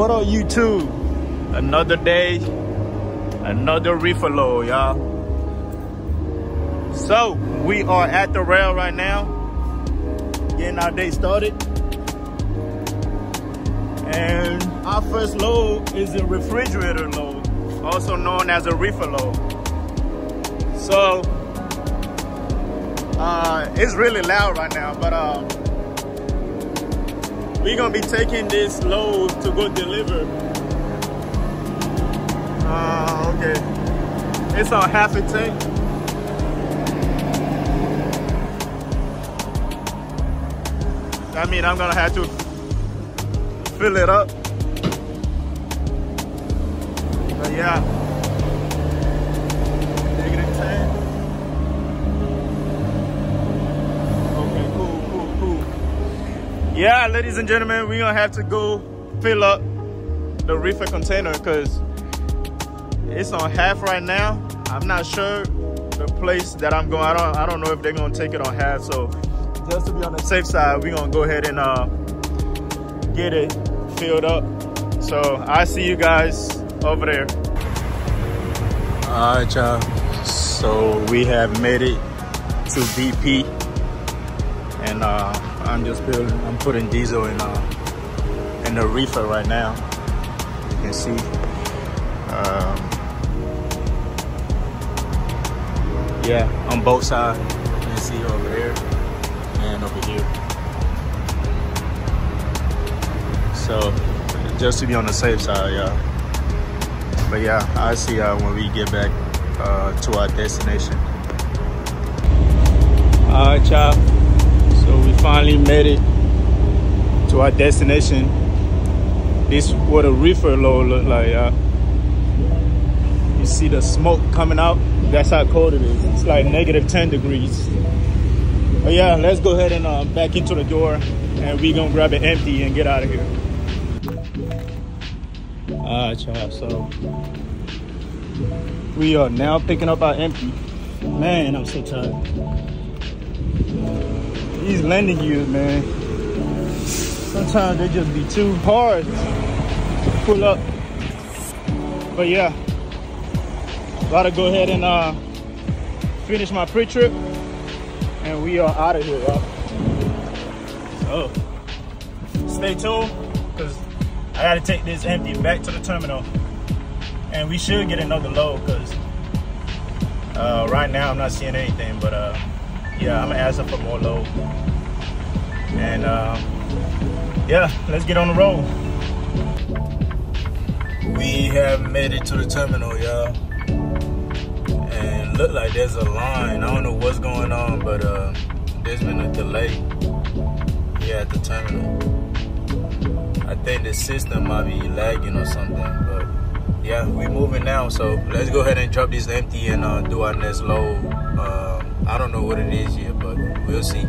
What up, YouTube? Another day, another reefer load, y'all. So we are at the rail right now, getting our day started. And our first load is a refrigerator load, also known as a reefer load. So it's really loud right now, but we're gonna be taking this load to go deliver. Okay, it's on half a tank. I mean, I'm gonna have to fill it up. But yeah, negative 10. Okay, cool. Yeah, ladies and gentlemen, we're gonna have to go fill up the reefer container because it's on half right now. I'm not sure the place that I'm going. I don't know if they're gonna take it on half. So just to be on the safe side, we're gonna go ahead and get it filled up. So I'll see you guys over there. All right, y'all. So we have made it to BP, and I'm putting diesel in the reefer right now. You can see. Yeah, on both sides. You can see over here and over here. So just to be on the safe side, y'all. But yeah, I'll see y'all when we get back to our destination. All right, y'all. So we finally made it to our destination. This is what a reefer load look like, y'all. You see the smoke coming out? That's how cold it is. It's like negative 10 degrees. But yeah, let's go ahead and back into the door, and we gonna grab it empty and get out of here. All right, y'all. So we are now picking up our empty. Man, I'm so tired. These landing gears, man, sometimes they just be too hard to pull up. But yeah, gotta go ahead and finish my pre-trip, and we are out of here, y'all. So stay tuned, because I gotta take this empty back to the terminal, and we should get another load, because right now I'm not seeing anything. But yeah, I'm gonna ask her for more load, and yeah, let's get on the road. We have made it to the terminal, y'all. And look like there's a line. I don't know what's going on, but there's been a delay here at the terminal. I think the system might be lagging or something, but yeah, we're moving now. So let's go ahead and drop this empty and do our next load. I don't know what it is yet, but we'll see.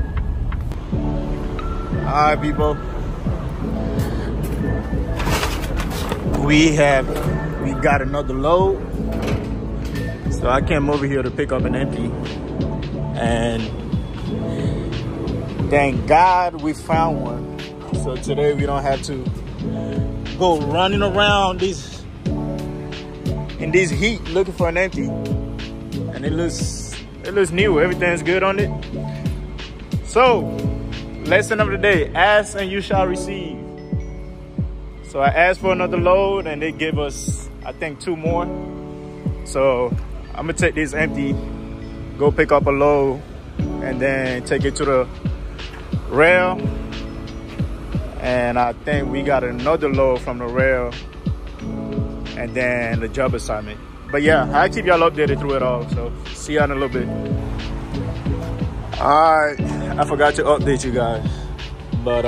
All right, people. We got another load. So I came over here to pick up an empty, and thank God we found one. So today we don't have to go running around in this heat looking for an empty. And it looks new. Everything's good on it. So lesson of the day: ask and you shall receive. So I asked for another load, and they give us, I think, 2 more. So I'm gonna take this empty, go pick up a load, and then take it to the rail. And I think we got another load from the rail, and then the job assignment. But yeah, I'll keep y'all updated through it all. So see y'all in a little bit. All right, I forgot to update you guys, but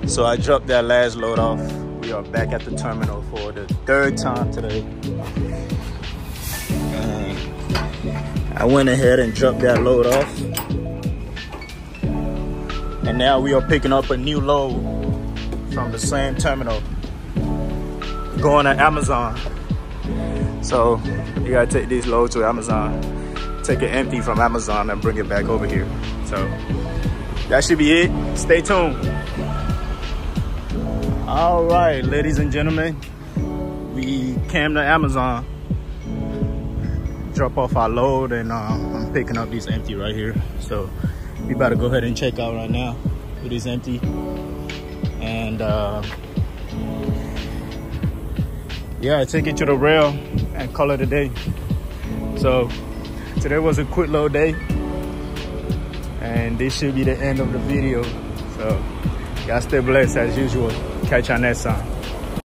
so I dropped that last load off. We are back at the terminal for the 3rd time today. I went ahead and dropped that load off, and now we are picking up a new load from the same terminal, going to Amazon. So you gotta take these loads to Amazon, take it empty from Amazon, and bring it back over here. So that should be it. Stay tuned. All right, ladies and gentlemen, we came to Amazon, drop off our load, and I'm picking up these empty right here. So we about to go ahead and check out right now. It is empty, and yeah, take it to the rail and call it a day. So today was a quick load day, and this should be the end of the video. So y'all stay blessed as usual. Catch y'all next time.